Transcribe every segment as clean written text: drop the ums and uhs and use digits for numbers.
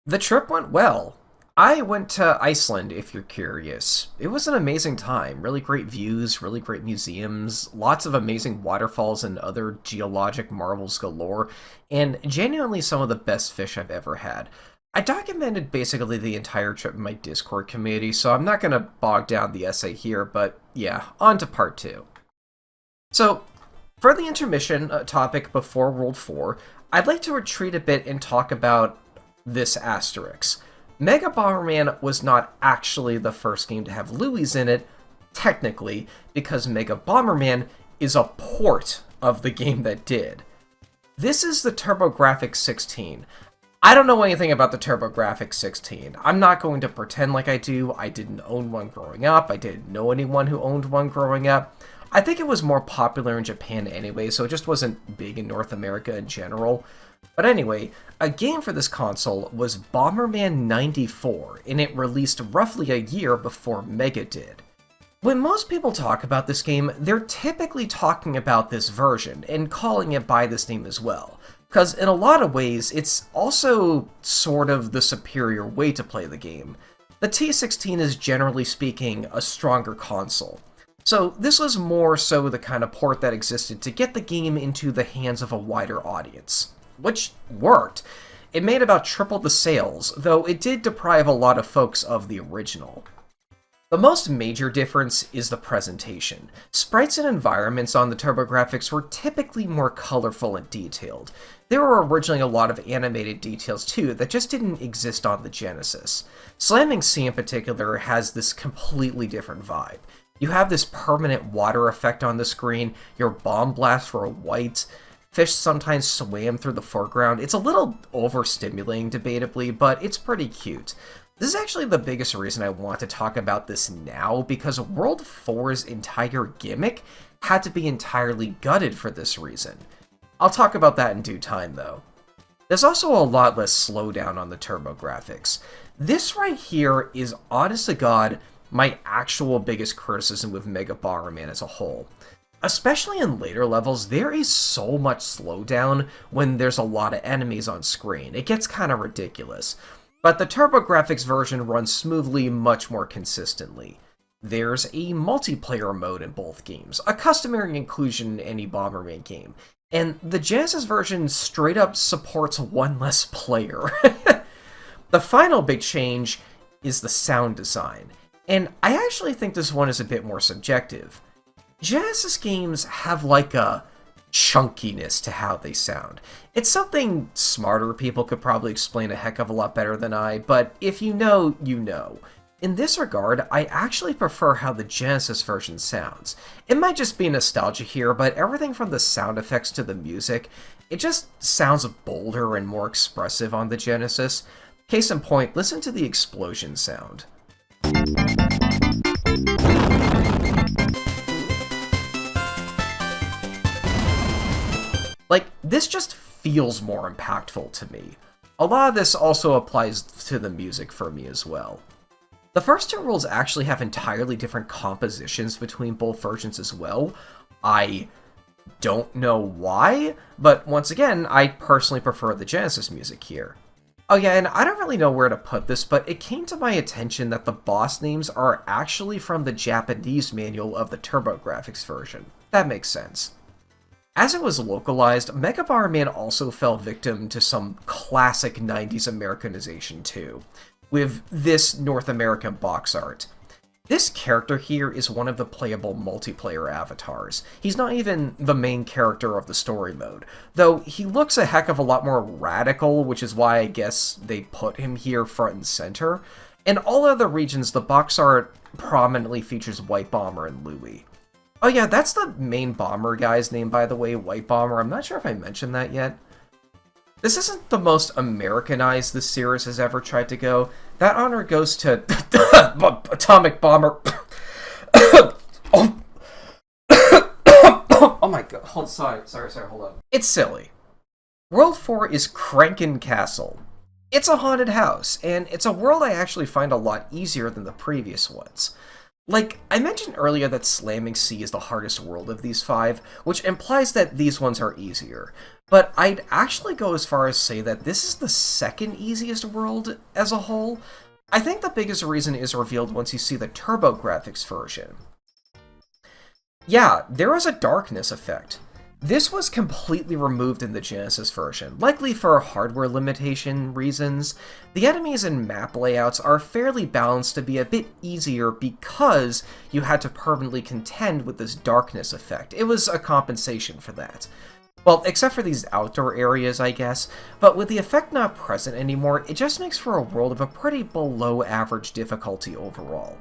The trip went well. I went to Iceland, if you're curious. It was an amazing time. Really great views, really great museums, lots of amazing waterfalls and other geologic marvels galore, and genuinely some of the best fish I've ever had. I documented basically the entire trip in my Discord community, so I'm not going to bog down the essay here, but yeah, on to part two. So, for the intermission topic before World 4, I'd like to retreat a bit and talk about this asterisk. Mega Bomberman was not actually the first game to have Louis in it, technically, because Mega Bomberman is a port of the game that did. This is the TurboGrafx 16. I don't know anything about the TurboGrafx 16. I'm not going to pretend like I do. I didn't own one growing up. I didn't know anyone who owned one growing up. I think it was more popular in Japan anyway, so it just wasn't big in North America in general. But anyway, a game for this console was Bomberman 94, and it released roughly a year before Mega did. When most people talk about this game, they're typically talking about this version, and calling it by this name as well. Because in a lot of ways, it's also sort of the superior way to play the game. The T16 is generally speaking a stronger console. So this was more so the kind of port that existed to get the game into the hands of a wider audience. Which worked. It made about triple the sales, though it did deprive a lot of folks of the original. The most major difference is the presentation. Sprites and environments on the TurboGrafx were typically more colorful and detailed. There were originally a lot of animated details too that just didn't exist on the Genesis. Slamming Sea in particular has this completely different vibe. You have this permanent water effect on the screen, your bomb blasts were white, fish sometimes swam through the foreground. It's a little overstimulating, debatably, but it's pretty cute. This is actually the biggest reason I want to talk about this now, because World 4's entire gimmick had to be entirely gutted for this reason. I'll talk about that in due time, though. There's also a lot less slowdown on the TurboGrafx. This right here is, honest to God, my actual biggest criticism with Mega Bomberman as a whole. Especially in later levels, there is so much slowdown when there's a lot of enemies on screen. It gets kind of ridiculous. But the TurboGrafx version runs smoothly much more consistently. There's a multiplayer mode in both games, a customary inclusion in any Bomberman game. And the Genesis version straight up supports one less player. The final big change is the sound design. And I actually think this one is a bit more subjective. Genesis games have like a chunkiness to how they sound. It's something smarter people could probably explain a heck of a lot better than I, but if you know, you know. In this regard, I actually prefer how the Genesis version sounds. It might just be nostalgia here, but everything from the sound effects to the music, it just sounds bolder and more expressive on the Genesis. Case in point, listen to the explosion sound. Like, this just feels more impactful to me. A lot of this also applies to the music for me as well. The first two rules actually have entirely different compositions between both versions as well. I don't know why, but once again, I personally prefer the Genesis music here. Oh yeah, and I don't really know where to put this, but it came to my attention that the boss names are actually from the Japanese manual of the TurboGrafx version. That makes sense. As it was localized, Mega Bomberman also fell victim to some classic 90s Americanization too, with this North American box art. This character here is one of the playable multiplayer avatars. He's not even the main character of the story mode, though he looks a heck of a lot more radical, which is why I guess they put him here front and center. In all other regions, the box art prominently features White Bomber and Louie. Oh yeah, that's the main bomber guy's name, by the way, White Bomber. I'm not sure if I mentioned that yet. This isn't the most Americanized this series has ever tried to go. That honor goes to Atomic Bomber. Oh. Oh my god. Sorry, hold on. It's silly. World 4 is Crankin' Castle. It's a haunted house, and it's a world I actually find a lot easier than the previous ones. Like, I mentioned earlier that Slamming Sea is the hardest world of these five, which implies that these ones are easier. But I'd actually go as far as say that this is the second easiest world as a whole. I think the biggest reason is revealed once you see the TurboGrafx version. Yeah, there is a darkness effect. This was completely removed in the Genesis version, likely for hardware limitation reasons. The enemies and map layouts are fairly balanced to be a bit easier because you had to permanently contend with this darkness effect. It was a compensation for that. Well, except for these outdoor areas, I guess, but with the effect not present anymore, it just makes for a world of a pretty below average difficulty overall.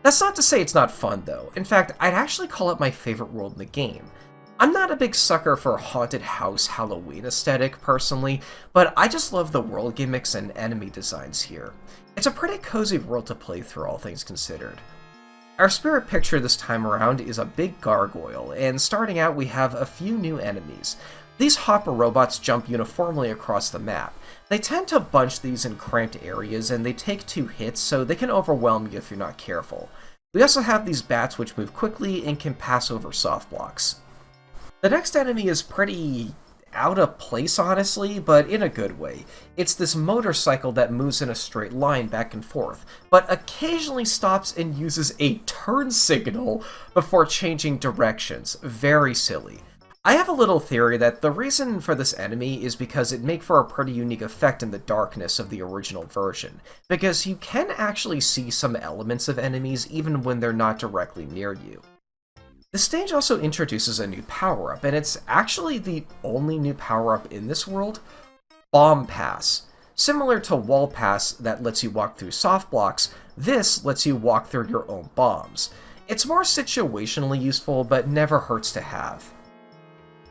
That's not to say it's not fun, though. In fact, I'd actually call it my favorite world in the game. I'm not a big sucker for haunted house Halloween aesthetic, personally, but I just love the world gimmicks and enemy designs here. It's a pretty cozy world to play through, all things considered. Our spirit picture this time around is a big gargoyle, and starting out we have a few new enemies. These hopper robots jump uniformly across the map. They tend to bunch these in cramped areas, and they take 2 hits, so they can overwhelm you if you're not careful. We also have these bats which move quickly and can pass over soft blocks. The next enemy is pretty out of place, honestly, but in a good way. It's this motorcycle that moves in a straight line back and forth, but occasionally stops and uses a turn signal before changing directions. Very silly. I have a little theory that the reason for this enemy is because it'd make for a pretty unique effect in the darkness of the original version, because you can actually see some elements of enemies even when they're not directly near you. The stage also introduces a new power-up, and it's actually the only new power-up in this world, Bomb Pass. Similar to Wall Pass that lets you walk through soft blocks, this lets you walk through your own bombs. It's more situationally useful, but never hurts to have.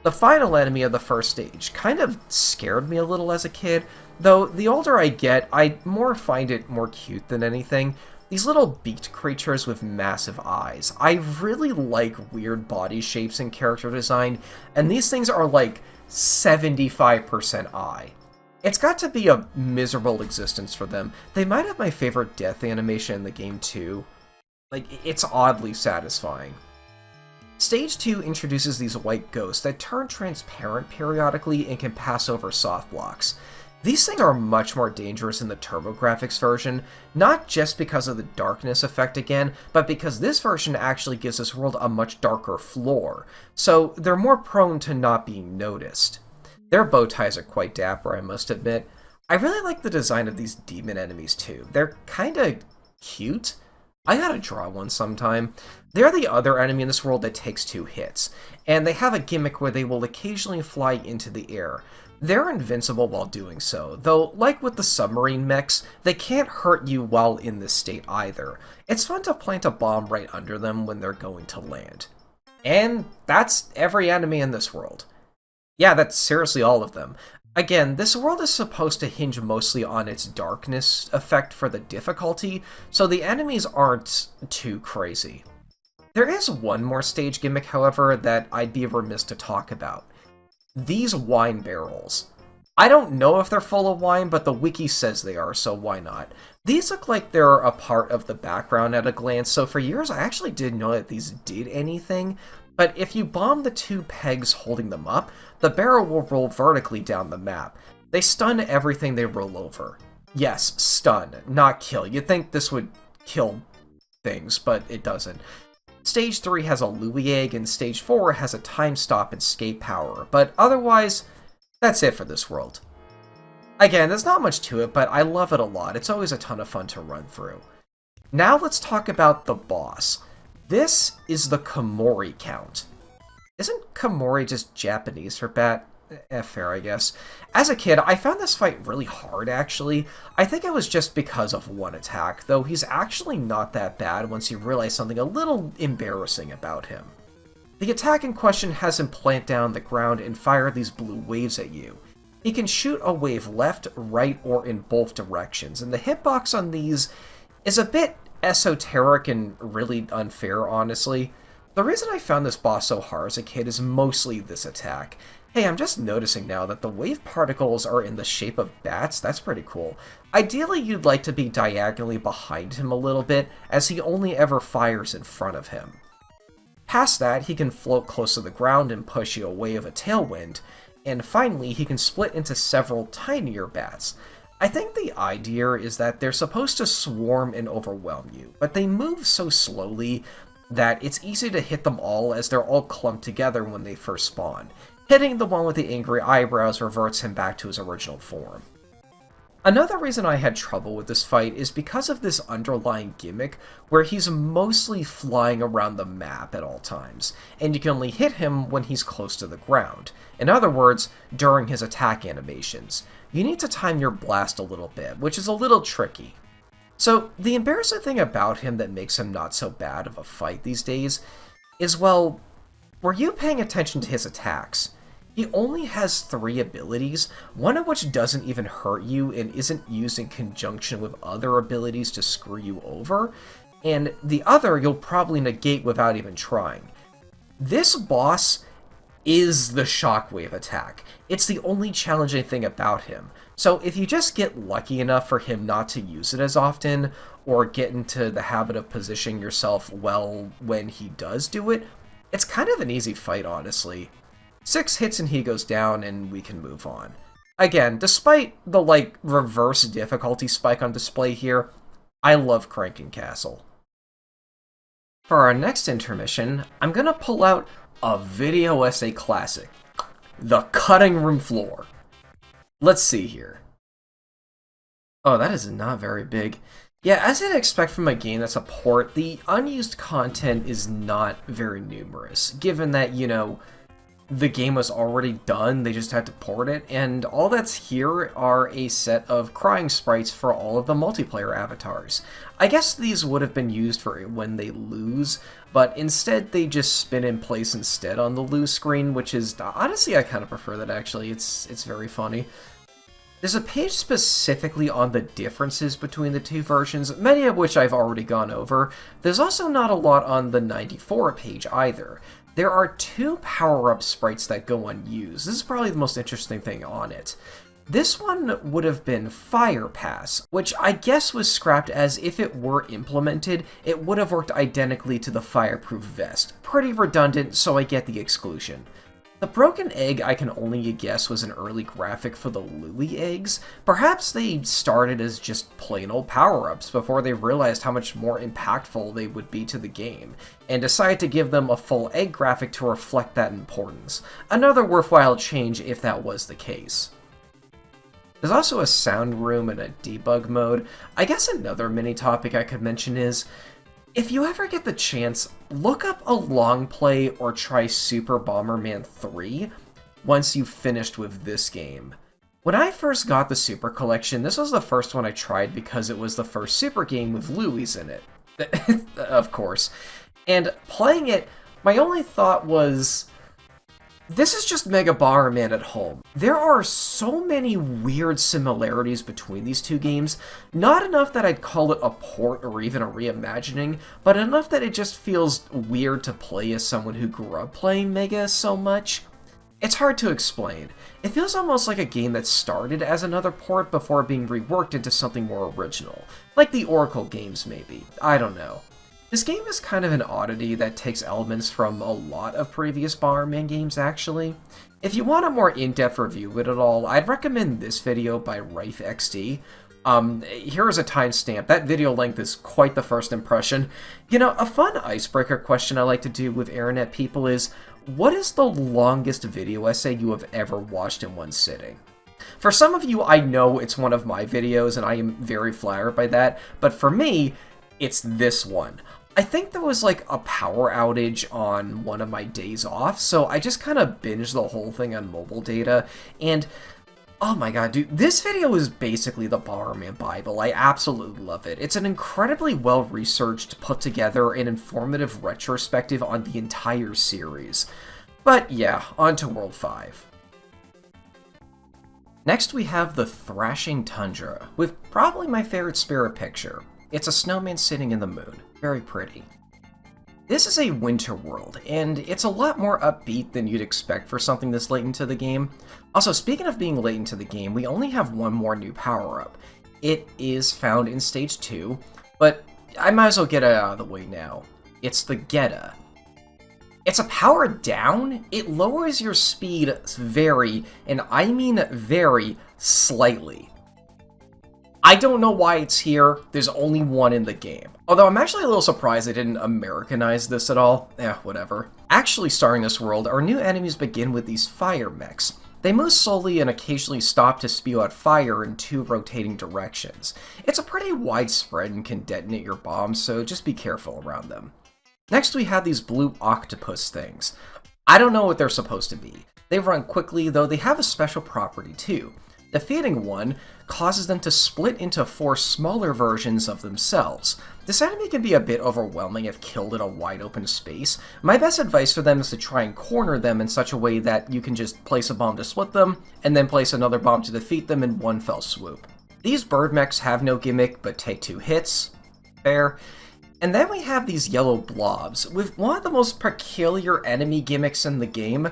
The final enemy of the first stage kind of scared me a little as a kid, though the older I get, I more find it more cute than anything. These little beaked creatures with massive eyes. I really like weird body shapes and character design, and these things are like 75% eye. It's got to be a miserable existence for them. They might have my favorite death animation in the game too. Like, it's oddly satisfying. Stage 2 introduces these white ghosts that turn transparent periodically and can pass over soft blocks. These things are much more dangerous in the TurboGrafx version, not just because of the darkness effect again, but because this version actually gives this world a much darker floor, so they're more prone to not being noticed. Their bow ties are quite dapper, I must admit. I really like the design of these demon enemies too. They're kinda cute. I gotta draw one sometime. They're the other enemy in this world that takes 2 hits, and they have a gimmick where they will occasionally fly into the air. They're invincible while doing so, though like with the submarine mechs, they can't hurt you while in this state either. It's fun to plant a bomb right under them when they're going to land. And that's every enemy in this world. Yeah, that's seriously all of them. Again, this world is supposed to hinge mostly on its darkness effect for the difficulty, so the enemies aren't too crazy. There is one more stage gimmick, however, that I'd be remiss to talk about. These wine barrels. I don't know if they're full of wine, but the wiki says they are, so why not? These look like they're a part of the background at a glance, so for years I actually didn't know that these did anything, but if you bomb the 2 pegs holding them up, the barrel will roll vertically down the map. They stun everything they roll over. Yes, stun, not kill. You'd think this would kill things, but it doesn't. Stage 3 has a Louis egg, and Stage 4 has a time stop and escape power, but otherwise, that's it for this world. Again, there's not much to it, but I love it a lot. It's always a ton of fun to run through. Now let's talk about the boss. This is the Komori count. Isn't Komori just Japanese for bat? Fair, I guess. As a kid, I found this fight really hard, actually. I think it was just because of one attack, though he's actually not that bad once you realize something a little embarrassing about him. The attack in question has him plant down the ground and fire these blue waves at you. He can shoot a wave left, right, or in both directions, and the hitbox on these is a bit esoteric and really unfair, honestly. The reason I found this boss so hard as a kid is mostly this attack. Hey, I'm just noticing now that the wave particles are in the shape of bats. That's pretty cool. Ideally, you'd like to be diagonally behind him a little bit, as he only ever fires in front of him. Past that, he can float close to the ground and push you a wave of tailwind, and finally, he can split into several tinier bats. I think the idea is that they're supposed to swarm and overwhelm you, but they move so slowly that it's easy to hit them all as they're all clumped together when they first spawn. Hitting the one with the angry eyebrows reverts him back to his original form. Another reason I had trouble with this fight is because of this underlying gimmick where he's mostly flying around the map at all times, and you can only hit him when he's close to the ground. In other words, during his attack animations. You need to time your blast a little bit, which is a little tricky. So, the embarrassing thing about him that makes him not so bad of a fight these days is, well, were you paying attention to his attacks? He only has 3 abilities, one of which doesn't even hurt you and isn't used in conjunction with other abilities to screw you over, and the other you'll probably negate without even trying. This boss is the shockwave attack. It's the only challenging thing about him. So if you just get lucky enough for him not to use it as often, or get into the habit of positioning yourself well when he does do it, it's kind of an easy fight, honestly. 6 hits and he goes down, and we can move on. Again, despite the, reverse difficulty spike on display here, I love Cranking Castle. For our next intermission, I'm gonna pull out a video essay classic, The Cutting Room Floor. Let's see here. Oh, that is not very big. Yeah, as I'd expect from a game that's a port, the unused content is not very numerous, given that, the game was already done, they just had to port it, and all that's here are a set of crying sprites for all of the multiplayer avatars. I guess these would have been used for when they lose, but instead they just spin in place instead on the lose screen, which is, honestly, I kind of prefer that actually, it's very funny. There's a page specifically on the differences between the two versions, many of which I've already gone over. There's also not a lot on the 94 page either. There are 2 power-up sprites that go unused. This is probably the most interesting thing on it. This one would have been Fire Pass, which I guess was scrapped as if it were implemented, it would have worked identically to the Fireproof Vest. Pretty redundant, so I get the exclusion. The broken egg I can only guess was an early graphic for the Louie eggs. Perhaps they started as just plain old power-ups before they realized how much more impactful they would be to the game, and decided to give them a full egg graphic to reflect that importance. Another worthwhile change if that was the case. There's also a sound room and a debug mode. I guess another mini topic I could mention is, if you ever get the chance, look up a long play or try Super Bomberman 3 once you've finished with this game. When I first got the Super Collection, this was the first one I tried because it was the first Super game with Louie's in it. Of course. And playing it, my only thought was, this is just Mega Bomberman at home. There are so many weird similarities between these two games, not enough that I'd call it a port or even a reimagining, but enough that it just feels weird to play as someone who grew up playing Mega so much. It's hard to explain. It feels almost like a game that started as another port before being reworked into something more original. Like the Oracle games, maybe. I don't know. This game is kind of an oddity that takes elements from a lot of previous Bomberman games, actually. If you want a more in-depth review of it at all, I'd recommend this video by RifeXD. Here is a timestamp. That video length is quite the first impression. A fun icebreaker question I like to do with internet people is, what is the longest video essay you have ever watched in one sitting? For some of you, I know it's one of my videos, and I am very flattered by that, but for me, it's this one. I think there was a power outage on one of my days off, so I just kind of binged the whole thing on mobile data, and oh my god, dude, this video is basically the Bomberman Bible. I absolutely love it. It's an incredibly well-researched, put together, and informative retrospective on the entire series. But yeah, on to World 5. Next we have the Thrashing Tundra, with probably my favorite spirit picture. It's a snowman sitting in the moon. Very pretty. This is a winter world, and it's a lot more upbeat than you'd expect for something this late into the game. Also, speaking of being late into the game, we only have one more new power-up. It is found in Stage 2, but I might as well get it out of the way now. It's the Geta. It's a power down. It lowers your speed very, and I mean very, slightly. I don't know why it's here, there's only one in the game. Although I'm actually a little surprised they didn't Americanize this at all. Whatever. Actually starring this world, our new enemies begin with these fire mechs. They move slowly and occasionally stop to spew out fire in 2 rotating directions. It's a pretty widespread and can detonate your bombs, so just be careful around them. Next we have these blue octopus things. I don't know what they're supposed to be. They run quickly, though they have a special property too. Defeating one causes them to split into 4 smaller versions of themselves. This enemy can be a bit overwhelming if killed in a wide open space. My best advice for them is to try and corner them in such a way that you can just place a bomb to split them, and then place another bomb to defeat them in one fell swoop. These bird mechs have no gimmick, but take 2 hits. Fair. And then we have these yellow blobs, with one of the most peculiar enemy gimmicks in the game.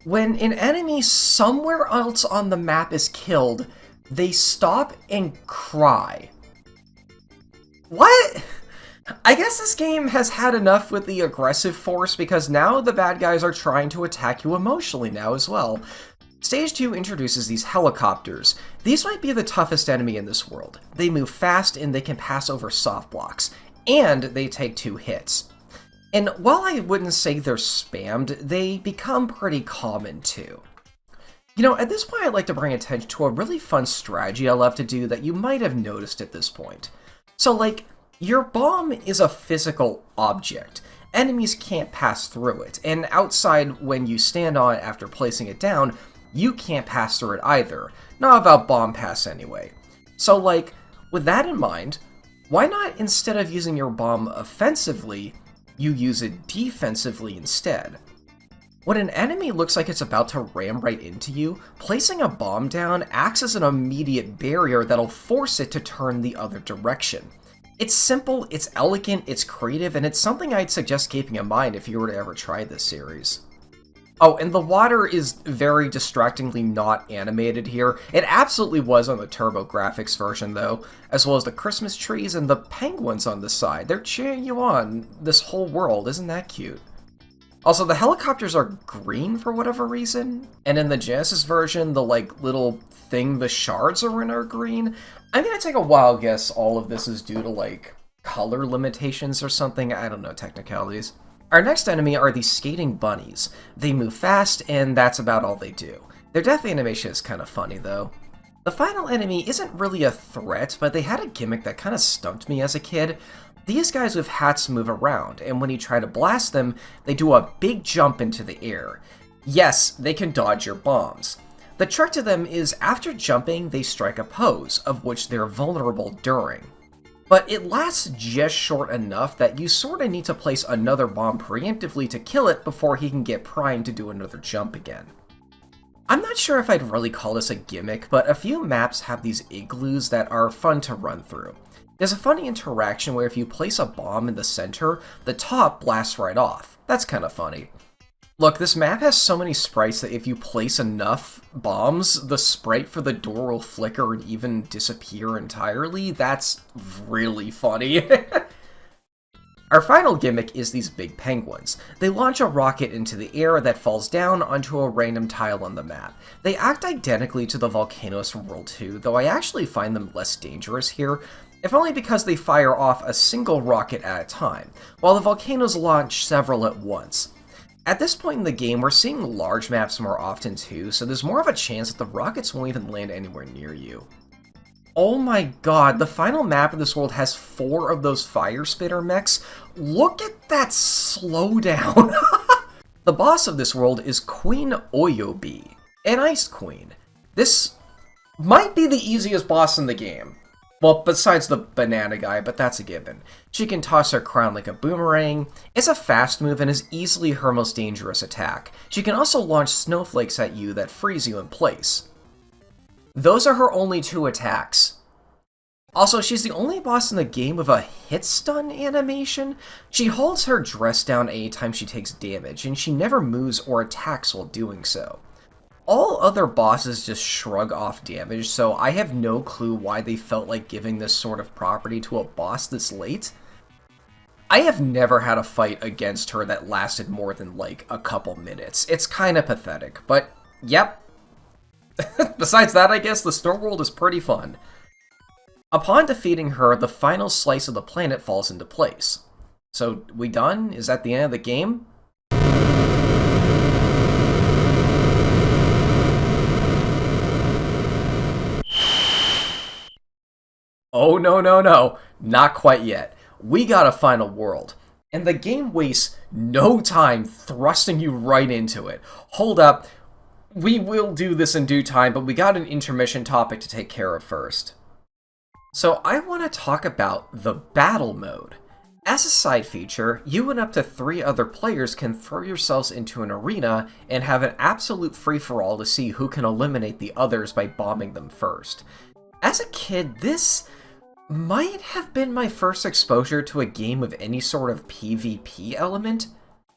When an enemy somewhere else on the map is killed, they stop and cry. What? I guess this game has had enough with the aggressive force because now the bad guys are trying to attack you emotionally now as well. Stage 2 introduces these helicopters. These might be the toughest enemy in this world. They move fast and they can pass over soft blocks, and they take 2 hits. And while I wouldn't say they're spammed, they become pretty common too. You know, at this point I'd like to bring attention to a really fun strategy I love to do that you might have noticed at this point. So like, your bomb is a physical object. Enemies can't pass through it, and outside when you stand on it after placing it down, you can't pass through it either. Not about bomb pass anyway. So like, with that in mind, why not instead of using your bomb offensively, you use it defensively instead? When an enemy looks like it's about to ram right into you, placing a bomb down acts as an immediate barrier that'll force it to turn the other direction. It's simple, it's elegant, it's creative, and it's something I'd suggest keeping in mind if you were to ever try this series. Oh, and the water is very distractingly not animated here. It absolutely was on the TurboGrafx version, though, as well as the Christmas trees and the penguins on the side. They're cheering you on, this whole world. Isn't that cute? Also, the helicopters are green for whatever reason, and in the Genesis version, the, little thing the shards are in are green. I'm gonna take a wild guess all of this is due to, color limitations or something. I don't know technicalities. Our next enemy are these skating bunnies. They move fast, and that's about all they do. Their death animation is kind of funny, though. The final enemy isn't really a threat, but they had a gimmick that kind of stumped me as a kid. These guys with hats move around, and when you try to blast them, they do a big jump into the air. Yes, they can dodge your bombs. The trick to them is after jumping, they strike a pose, of which they're vulnerable during. But it lasts just short enough that you sorta need to place another bomb preemptively to kill it before he can get primed to do another jump again. I'm not sure if I'd really call this a gimmick, but a few maps have these igloos that are fun to run through. There's a funny interaction where if you place a bomb in the center, the top blasts right off. That's kinda funny. Look, this map has so many sprites that if you place enough bombs, the sprite for the door will flicker and even disappear entirely. That's really funny. Our final gimmick is these big penguins. They launch a rocket into the air that falls down onto a random tile on the map. They act identically to the volcanoes from World 2, though I actually find them less dangerous here, if only because they fire off a single rocket at a time, while the volcanoes launch several at once. At this point in the game, we're seeing large maps more often too, so there's more of a chance that the rockets won't even land anywhere near you. Oh my god, the final map of this world has 4 of those fire spitter mechs. Look at that slowdown! The boss of this world is Queen Oyobi, an ice queen. This might be the easiest boss in the game. Well, besides the banana guy, but that's a given. She can toss her crown like a boomerang. It's a fast move and is easily her most dangerous attack. She can also launch snowflakes at you that freeze you in place. Those are her only 2 attacks. Also, she's the only boss in the game with a hit stun animation. She holds her dress down anytime she takes damage, and she never moves or attacks while doing so. All other bosses just shrug off damage, so I have no clue why they felt like giving this sort of property to a boss this late. I have never had a fight against her that lasted more than like a couple minutes. It's kind of pathetic, but yep. Besides that, I guess the snow world is pretty fun. Upon defeating her, the final slice of the planet falls into place. So, we done? Is that the end of the game? Oh, no. Not quite yet. We got a final world. And the game wastes no time thrusting you right into it. Hold up. We will do this in due time, but we got an intermission topic to take care of first. So I want to talk about the battle mode. As a side feature, you and up to 3 other players can throw yourselves into an arena and have an absolute free-for-all to see who can eliminate the others by bombing them first. As a kid, this might have been my first exposure to a game with any sort of PvP element.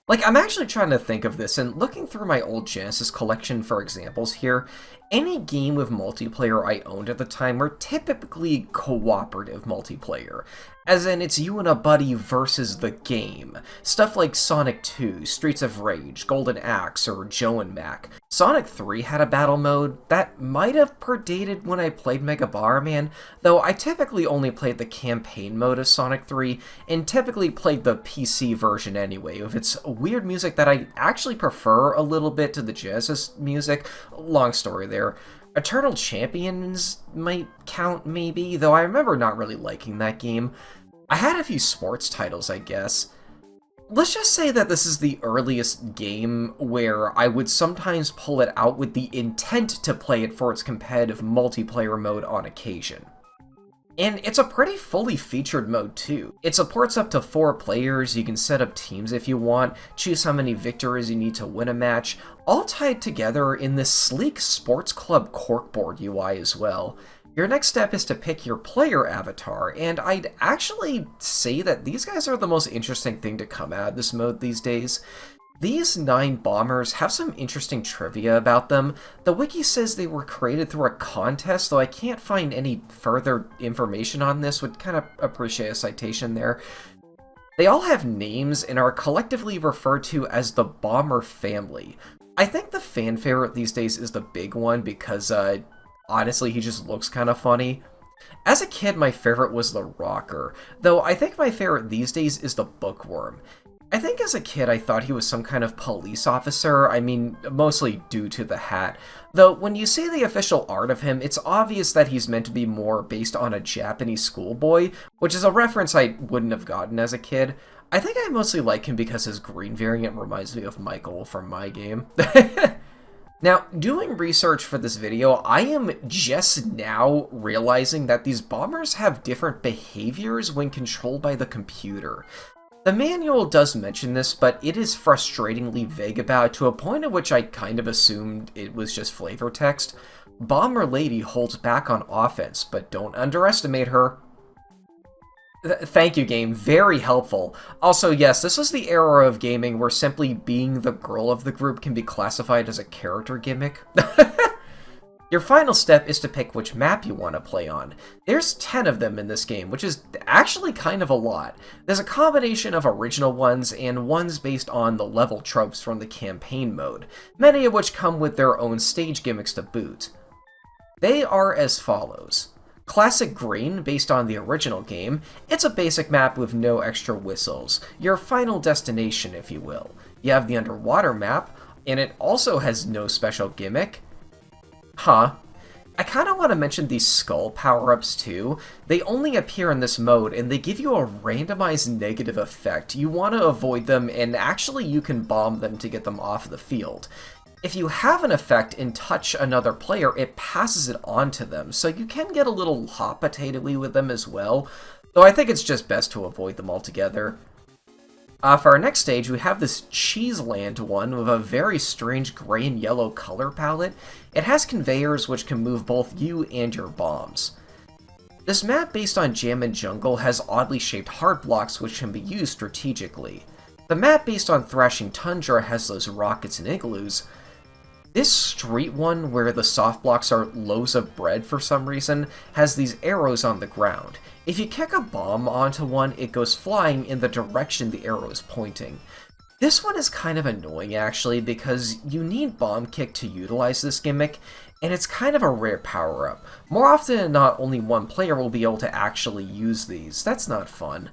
Like, I'm actually trying to think of this, and looking through my old Genesis collection for examples here, any game with multiplayer I owned at the time were typically cooperative multiplayer, as in it's you and a buddy versus the game. Stuff like Sonic 2, Streets of Rage, Golden Axe, or Joe and Mac. Sonic 3 had a battle mode that might have predated when I played Mega Bomberman, though I typically only played the campaign mode of Sonic 3, and typically played the PC version anyway, with its weird music that I actually prefer a little bit to the Genesis music. Long story there. Eternal Champions might count, maybe, though I remember not really liking that game. I had a few sports titles, I guess. Let's just say that this is the earliest game where I would sometimes pull it out with the intent to play it for its competitive multiplayer mode on occasion. And it's a pretty fully featured mode too. It supports up to 4 players, you can set up teams if you want, choose how many victories you need to win a match, all tied together in this sleek Sports Club corkboard UI as well. Your next step is to pick your player avatar, and I'd actually say that these guys are the most interesting thing to come out of this mode these days. These 9 bombers have some interesting trivia about them. The wiki says they were created through a contest, though I can't find any further information on this, would kind of appreciate a citation there. They all have names and are collectively referred to as the Bomber family. I think the fan favorite these days is the big one because, honestly, he just looks kind of funny. As a kid, my favorite was the Rocker, though I think my favorite these days is the Bookworm. I think as a kid I thought he was some kind of police officer, I mean, mostly due to the hat. Though, when you see the official art of him, it's obvious that he's meant to be more based on a Japanese schoolboy, which is a reference I wouldn't have gotten as a kid. I think I mostly like him because his green variant reminds me of Michael from my game. Now, doing research for this video, I am just now realizing that these bombers have different behaviors when controlled by the computer. The manual does mention this, but it is frustratingly vague about it to a point at which I kind of assumed it was just flavor text. Bomber Lady holds back on offense, but don't underestimate her. Thank you, game. Very helpful. Also, yes, this was the era of gaming where simply being the girl of the group can be classified as a character gimmick. Your final step is to pick which map you want to play on. There's 10 of them in this game, which is actually kind of a lot. There's a combination of original ones and ones based on the level tropes from the campaign mode, many of which come with their own stage gimmicks to boot. They are as follows. Classic Green, based on the original game, it's a basic map with no extra whistles, your final destination if you will. You have the underwater map, and it also has no special gimmick. Huh. I kind of want to mention these skull power-ups too. They only appear in this mode, and they give you a randomized negative effect. You want to avoid them, and actually you can bomb them to get them off the field. If you have an effect and touch another player, it passes it on to them, so you can get a little hot potato-y with them as well, though I think it's just best to avoid them altogether. For our next stage, we have this Cheeseland one with a very strange gray and yellow color palette. It has conveyors which can move both you and your bombs. This map based on Jam and Jungle has oddly shaped hard blocks which can be used strategically. The map based on Thrashing Tundra has those rockets and igloos. This street one, where the soft blocks are loaves of bread for some reason, has these arrows on the ground. If you kick a bomb onto one, it goes flying in the direction the arrow is pointing. This one is kind of annoying actually, because you need Bomb Kick to utilize this gimmick, and it's kind of a rare power-up. More often than not, only one player will be able to actually use these. That's not fun.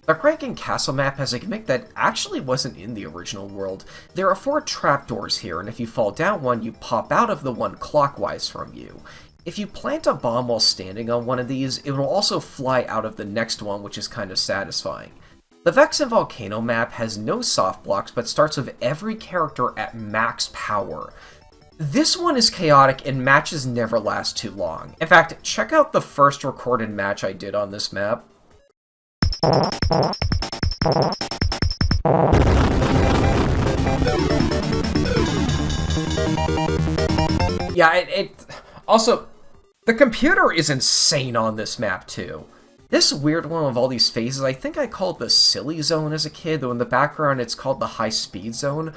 The Kraken Castle map has a gimmick that actually wasn't in the original world. There are 4 trapdoors here, and if you fall down one, you pop out of the one clockwise from you. If you plant a bomb while standing on one of these, it will also fly out of the next one, which is kind of satisfying. The Vex and Volcano map has no soft blocks, but starts with every character at max power. This one is chaotic, and matches never last too long. In fact, check out the first recorded match I did on this map. Yeah, also, the computer is insane on this map too. This weird one with all these phases, I think I called the silly zone as a kid, though in the background it's called the high speed zone.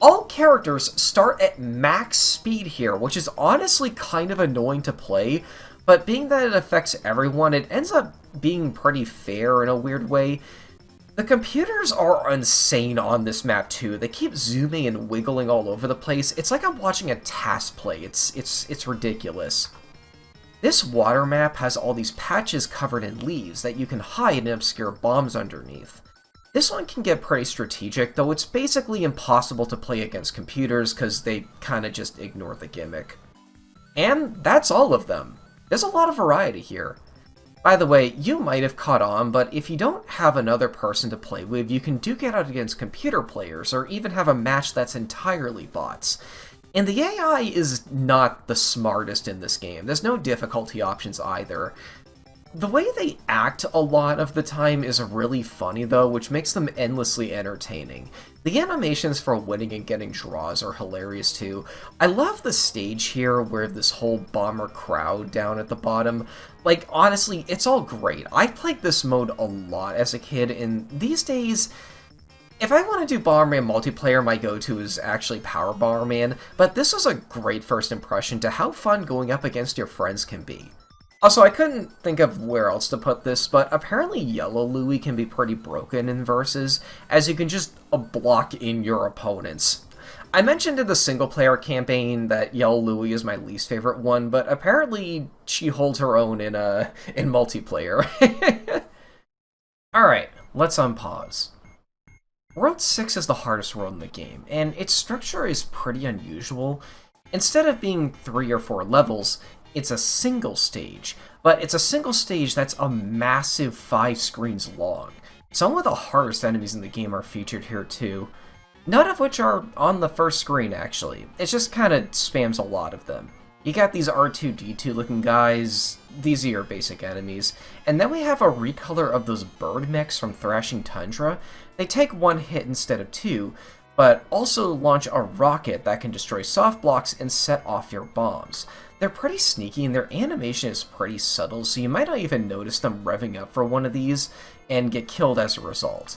All characters start at max speed here, which is honestly kind of annoying to play, but being that it affects everyone, it ends up being pretty fair in a weird way. The computers are insane on this map too. They keep zooming and wiggling all over the place. It's like I'm watching a task play. It's ridiculous. This water map has all these patches covered in leaves that you can hide and obscure bombs underneath. This one can get pretty strategic, though it's basically impossible to play against computers because they kinda just ignore the gimmick. And that's all of them. There's a lot of variety here. By the way, you might have caught on, but if you don't have another person to play with, you can duke it out against computer players, or even have a match that's entirely bots. And the AI is not the smartest in this game. There's no difficulty options either. The way they act a lot of the time is really funny though, which makes them endlessly entertaining. The animations for winning and getting draws are hilarious too. I love the stage here where this whole bomber crowd down at the bottom. Like, honestly, it's all great. I played this mode a lot as a kid, and these days, if I want to do Bomberman multiplayer, my go-to is actually Power Bomberman, but this was a great first impression to how fun going up against your friends can be. Also, I couldn't think of where else to put this, but apparently Yellow Louie can be pretty broken in versus, as you can just block in your opponents. I mentioned in the single-player campaign that Yellow Louie is my least favorite one, but apparently she holds her own in multiplayer. Alright, let's unpause. World 6 is the hardest world in the game, and its structure is pretty unusual. Instead of being 3 or 4 levels, it's a single stage, but it's a single stage that's a massive 5 screens long. Some of the hardest enemies in the game are featured here too, none of which are on the first screen actually. It just kinda spams a lot of them. You got these R2-D2 looking guys, these are your basic enemies, and then we have a recolor of those bird mechs from Thrashing Tundra. They take 1 hit instead of 2, but also launch a rocket that can destroy soft blocks and set off your bombs. They're pretty sneaky and their animation is pretty subtle, so you might not even notice them revving up for one of these and get killed as a result.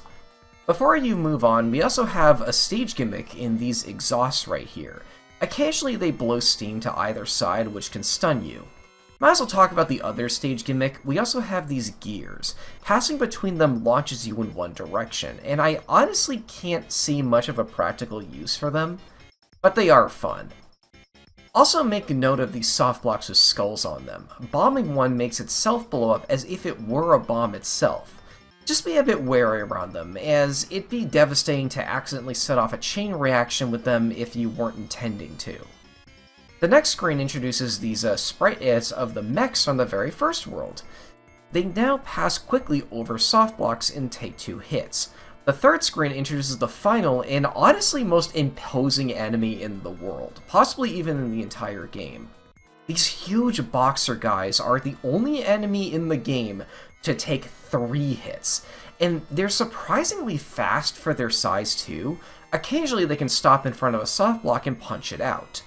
Before you move on, we also have a stage gimmick in these exhausts right here. Occasionally they blow steam to either side, which can stun you. Might as well talk about the other stage gimmick. We also have these gears. Passing between them launches you in one direction, and I honestly can't see much of a practical use for them, but they are fun. Also make note of these soft blocks with skulls on them. Bombing one makes itself blow up as if it were a bomb itself. Just be a bit wary around them, as it'd be devastating to accidentally set off a chain reaction with them if you weren't intending to. The next screen introduces these sprite edits of the mechs from the very first world. They now pass quickly over soft blocks and take 2 hits. The third screen introduces the final and honestly most imposing enemy in the world, possibly even in the entire game. These huge boxer guys are the only enemy in the game to take 3 hits, and they're surprisingly fast for their size too. Occasionally they can stop in front of a soft block and punch it out.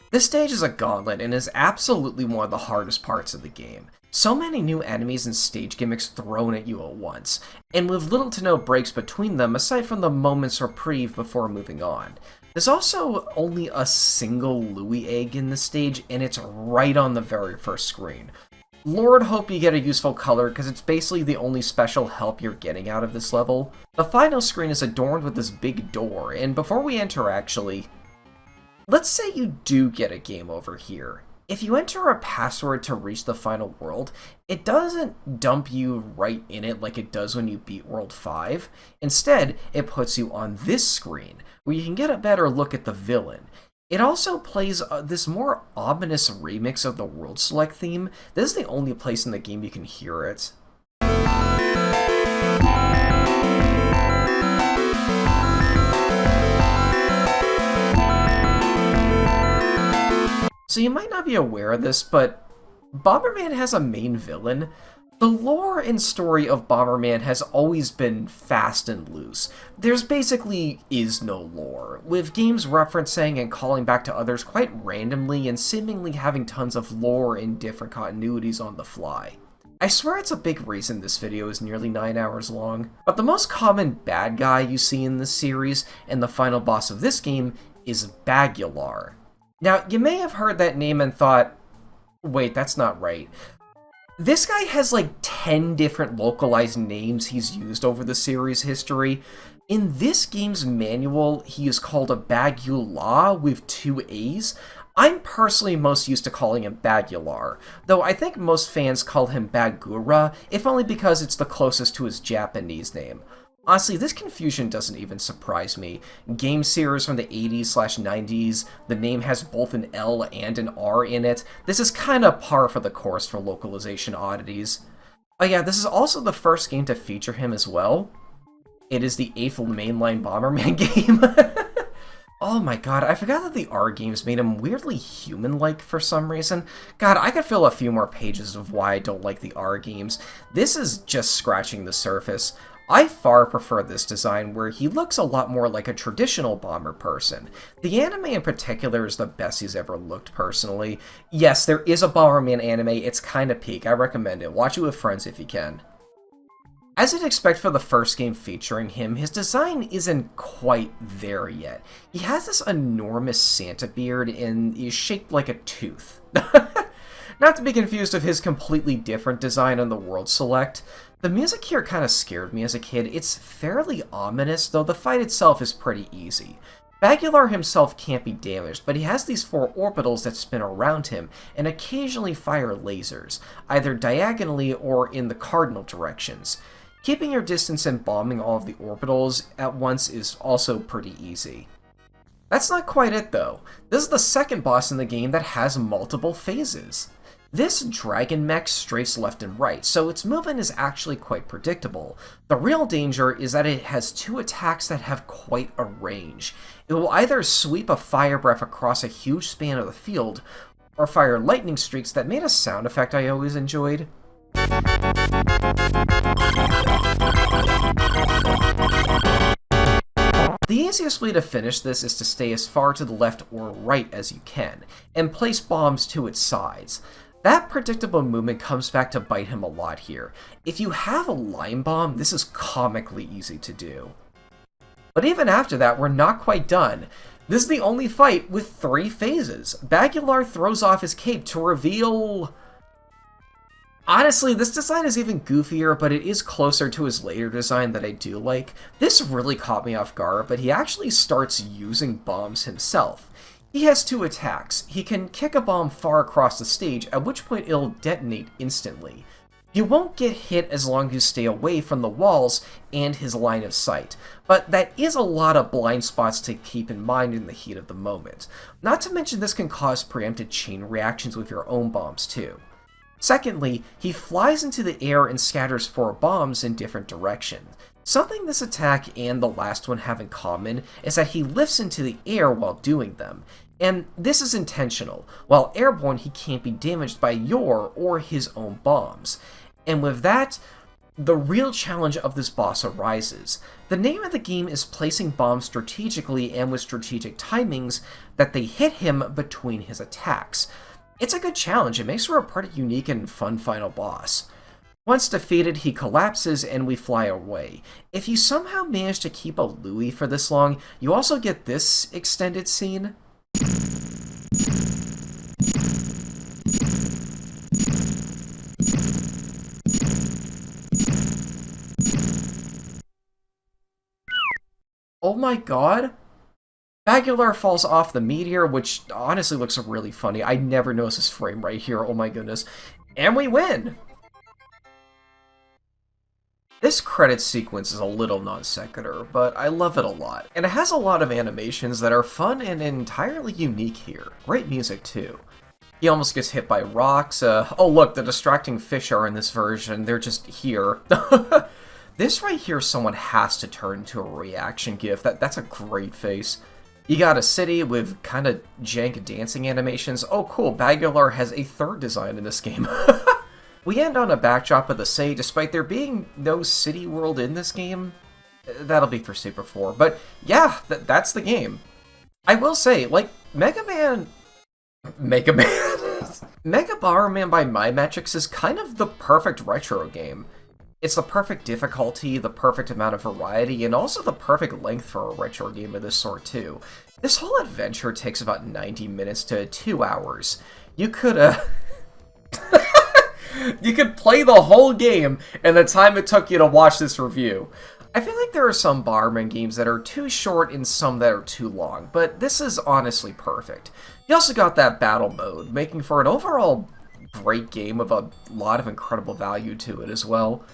This stage is a gauntlet and is absolutely one of the hardest parts of the game. So many new enemies and stage gimmicks thrown at you at once, and with little to no breaks between them aside from the moment's reprieve before moving on. There's also only a single Louie egg in this stage, and it's right on the very first screen. Lord hope you get a useful color, because it's basically the only special help you're getting out of this level. The final screen is adorned with this big door, and before we enter actually, let's say you do get a game over here. If you enter a password to reach the final world, it doesn't dump you right in it like it does when you beat World 5. Instead, it puts you on this screen, where you can get a better look at the villain. It also plays this more ominous remix of the World Select theme. This is the only place in the game you can hear it. So you might not be aware of this, but Bomberman has a main villain. The lore and story of Bomberman has always been fast and loose. There's basically is no lore, with games referencing and calling back to others quite randomly and seemingly having tons of lore and different continuities on the fly. I swear it's a big reason this video is nearly 9 hours long, but the most common bad guy you see in this series and the final boss of this game is Bagular. Now, you may have heard that name and thought, wait, that's not right. This guy has like 10 different localized names he's used over the series history. In this game's manual, he is called a Bagula with 2 A's. I'm personally most used to calling him Bagular, though I think most fans call him Bagura, if only because it's the closest to his Japanese name. Honestly, this confusion doesn't even surprise me. Game series from the 80s/90s, the name has both an L and an R in it. This is kinda par for the course for localization oddities. Oh yeah, this is also the first game to feature him as well. It is the 8th mainline Bomberman game. Oh my god, I forgot that the R games made him weirdly human-like for some reason. God, I could fill a few more pages of why I don't like the R games. This is just scratching the surface. I far prefer this design, where he looks a lot more like a traditional bomber person. The anime in particular is the best he's ever looked, personally. Yes, there is a Bomberman anime, it's kinda peak, I recommend it. Watch it with friends if you can. As you'd expect for the first game featuring him, his design isn't quite there yet. He has this enormous Santa beard and is shaped like a tooth. Not to be confused with his completely different design on the World Select. The music here kind of scared me as a kid. It's fairly ominous, though the fight itself is pretty easy. Bagular himself can't be damaged, but he has these 4 orbitals that spin around him and occasionally fire lasers, either diagonally or in the cardinal directions. Keeping your distance and bombing all of the orbitals at once is also pretty easy. That's not quite it, though. This is the second boss in the game that has multiple phases. This dragon mech strafes left and right, so its movement is actually quite predictable. The real danger is that it has 2 attacks that have quite a range. It will either sweep a fire breath across a huge span of the field, or fire lightning streaks that made a sound effect I always enjoyed. The easiest way to finish this is to stay as far to the left or right as you can, and place bombs to its sides. That predictable movement comes back to bite him a lot here. If you have a lime bomb, this is comically easy to do. But even after that, we're not quite done. This is the only fight with 3 phases. Bagular throws off his cape to reveal... Honestly, this design is even goofier, but it is closer to his later design that I do like. This really caught me off guard, but he actually starts using bombs himself. He has 2 attacks. He can kick a bomb far across the stage, at which point it'll detonate instantly. You won't get hit as long as you stay away from the walls and his line of sight, but that is a lot of blind spots to keep in mind in the heat of the moment. Not to mention this can cause preempted chain reactions with your own bombs too. Secondly, he flies into the air and scatters 4 bombs in different directions. Something this attack and the last one have in common is that he lifts into the air while doing them, and this is intentional. While airborne, he can't be damaged by your or his own bombs. And with that, The real challenge of this boss arises. The name of the game is placing bombs strategically and with strategic timings that they hit him between his attacks. It's a good challenge. It makes for a pretty unique and fun final boss. Once defeated, he collapses and we fly away. If you somehow manage to keep a Louie for this long, you also get this extended scene. Oh my god! Bagular falls off the meteor, which honestly looks really funny. I never noticed this frame right here, oh my goodness. And we win! This credit sequence is a little non sequitur, but I love it a lot. And it has a lot of animations that are fun and entirely unique here. Great music too. He almost gets hit by rocks. Oh look, the distracting fish are in this version. They're just here. This right here, someone has to turn into a reaction gif. That's a great face. You got a city with kind of jank dancing animations. Oh cool, Bagular has a third design in this game. We end on a backdrop of the city, despite there being no city world in this game. That'll be for Super 4. But yeah, that's the game. I will say, like, Mega Bomberman by my metrics is kind of the perfect retro game. It's the perfect difficulty, the perfect amount of variety, and also the perfect length for a retro game of this sort too. This whole adventure takes about 90 minutes to 2 hours. You could, you could play the whole game in the time it took you to watch this review. I feel like there are some Bomberman games that are too short and some that are too long, but this is honestly perfect. You also got that battle mode, making for an overall great game with a lot of incredible value to it as well.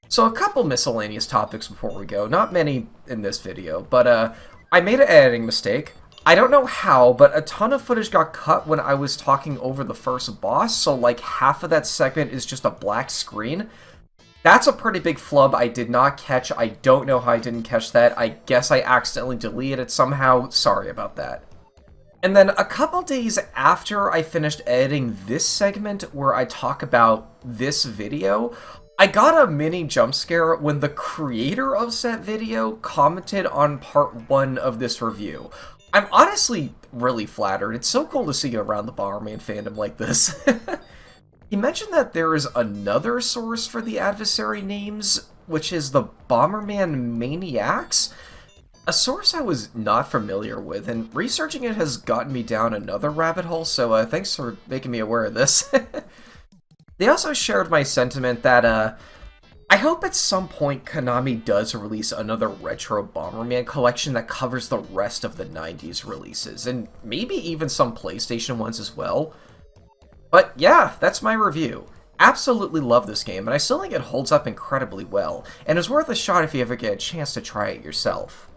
So a couple miscellaneous topics before we go, not many in this video, but I made an editing mistake. I don't know how, but a ton of footage got cut when I was talking over the first boss, so like half of that segment is just a black screen. That's a pretty big flub I did not catch. I don't know how I didn't catch that. I guess I accidentally deleted it somehow. Sorry about that. And then a couple days after I finished editing this segment where I talk about this video, I got a mini jump scare when the creator of said video commented on part 1 of this review. I'm honestly really flattered. It's so cool to see you around the Bomberman fandom like this. He mentioned that there is another source for the adversary names, which is the Bomberman Maniacs. A source I was not familiar with, and researching it has gotten me down another rabbit hole, so thanks for making me aware of this. They also shared my sentiment that, I hope at some point Konami does release another retro Bomberman collection that covers the rest of the 90s releases, and maybe even some PlayStation ones as well. But yeah, that's my review. Absolutely love this game, and I still think it holds up incredibly well, and is worth a shot if you ever get a chance to try it yourself.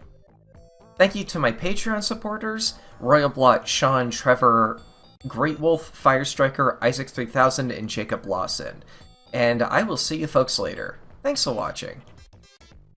Thank you to my Patreon supporters, Royal Blot, Sean, Trevor, Great Wolf, Firestriker, Isaac3000, and Jacob Lawson. And I will see you folks later. Thanks for watching.